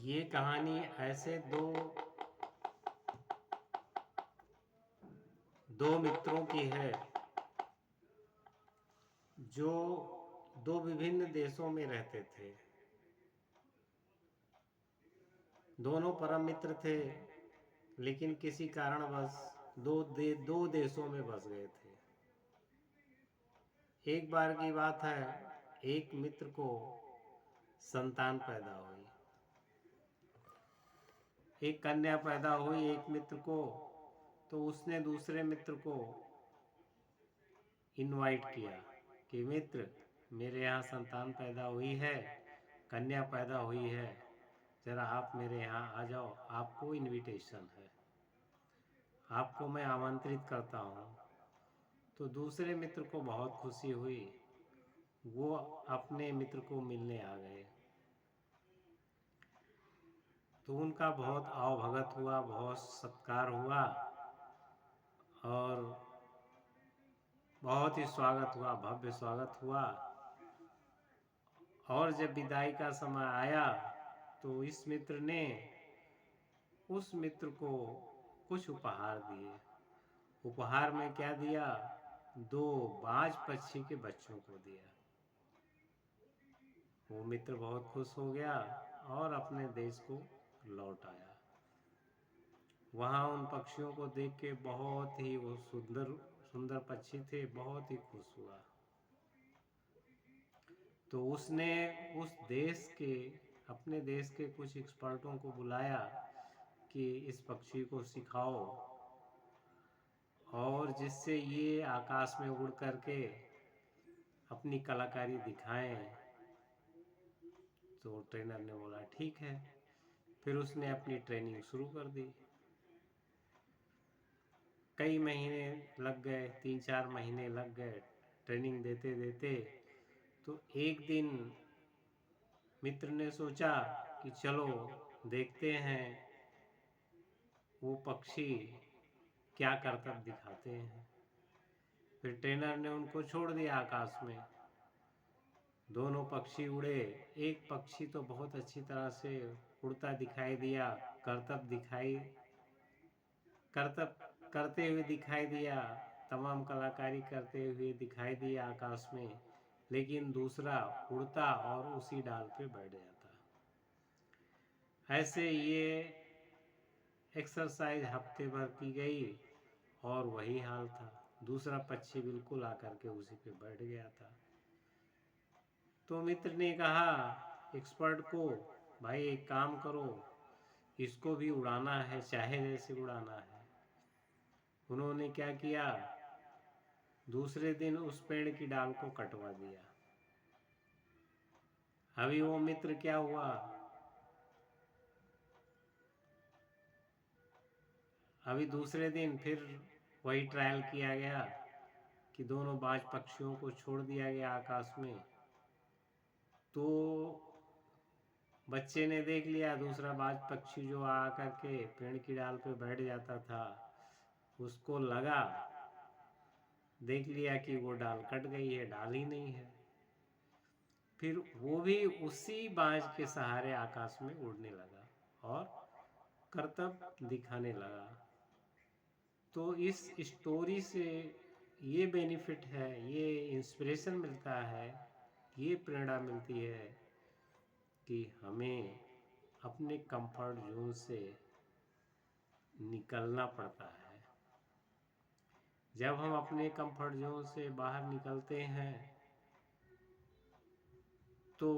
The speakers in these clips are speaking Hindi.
ये कहानी ऐसे दो मित्रों की है जो दो विभिन्न देशों में रहते थे। दोनों परम मित्र थे, लेकिन किसी कारणवश दो देशों में बस गए थे। एक बार की बात है, एक मित्र को संतान पैदा हुई। एक कन्या पैदा हुई एक मित्र को, तो उसने दूसरे मित्र को इनवाइट किया कि मित्र, मेरे यहाँ संतान पैदा हुई है, कन्या पैदा हुई है, ज़रा आप मेरे यहाँ आ जाओ, आपको इनविटेशन है, आपको मैं आमंत्रित करता हूँ। तो दूसरे मित्र को बहुत खुशी हुई, वो अपने मित्र को मिलने आ गए। तो उनका बहुत आवभगत हुआ, बहुत सत्कार हुआ और बहुत ही स्वागत हुआ, भव्य स्वागत हुआ। और जब विदाई का समय आया तो इस मित्र ने उस मित्र को कुछ उपहार दिए। उपहार में क्या दिया? 2 बाज पक्षी के बच्चों को दिया। वो मित्र बहुत खुश हो गया और अपने देश को लौट आया। वहाँ उन पक्षियों को देख के बहुत ही वो सुंदर पक्षी थे, बहुत ही खुश हुआ। तो उसने अपने देश के कुछ एक्सपर्टों को बुलाया कि इस पक्षी को सिखाओ और जिससे ये आकाश में उड़ करके अपनी कलाकारी दिखाएं। तो ट्रेनर ने बोला ठीक है। फिर उसने अपनी ट्रेनिंग शुरू कर दी। कई महीने लग गए, 3-4 महीने लग गए ट्रेनिंग देते देते। तो एक दिन मित्र ने सोचा कि चलो देखते हैं वो पक्षी क्या करतब दिखाते हैं। फिर ट्रेनर ने उनको छोड़ दिया आकाश में। दोनों पक्षी उड़े। एक पक्षी तो बहुत अच्छी तरह से उड़ता दिखाई दिया, करतब करते हुए दिखाई दिया, तमाम कलाकारी करते हुए दिखाई दिया आकाश में। लेकिन दूसरा उड़ता और उसी डाल पे बैठ जाता। ऐसे ये एक्सरसाइज हफ्ते भर की गई और वही हाल था। दूसरा पक्षी बिल्कुल आकर के उसी पे बैठ गया था। तो मित्र ने कहा एक्सपर्ट को, भाई एक काम करो, इसको भी उड़ाना है, चाहे जैसे उड़ाना है। उन्होंने क्या किया, दूसरे दिन उस पेड़ की डाल को कटवा दिया। अभी वो मित्र क्या हुआ, अभी दूसरे दिन फिर वही ट्रायल किया गया कि दोनों बाज पक्षियों को छोड़ दिया गया आकाश में। तो बच्चे ने देख लिया दूसरा बाज पक्षी जो आ करके पेड़ की डाल पे बैठ जाता था, उसको लगा, देख लिया कि वो डाल कट गई है, डाल ही नहीं है। फिर वो भी उसी बाज के सहारे आकाश में उड़ने लगा और करतब दिखाने लगा। तो इस स्टोरी से ये बेनिफिट है, ये इंस्पिरेशन मिलता है, ये प्रेरणा मिलती है कि हमें अपने कंफर्ट जोन से निकलना पड़ता है। जब हम अपने कंफर्ट जोन से बाहर निकलते हैं तो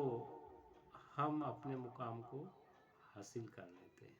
हम अपने मुकाम को हासिल कर लेते हैं।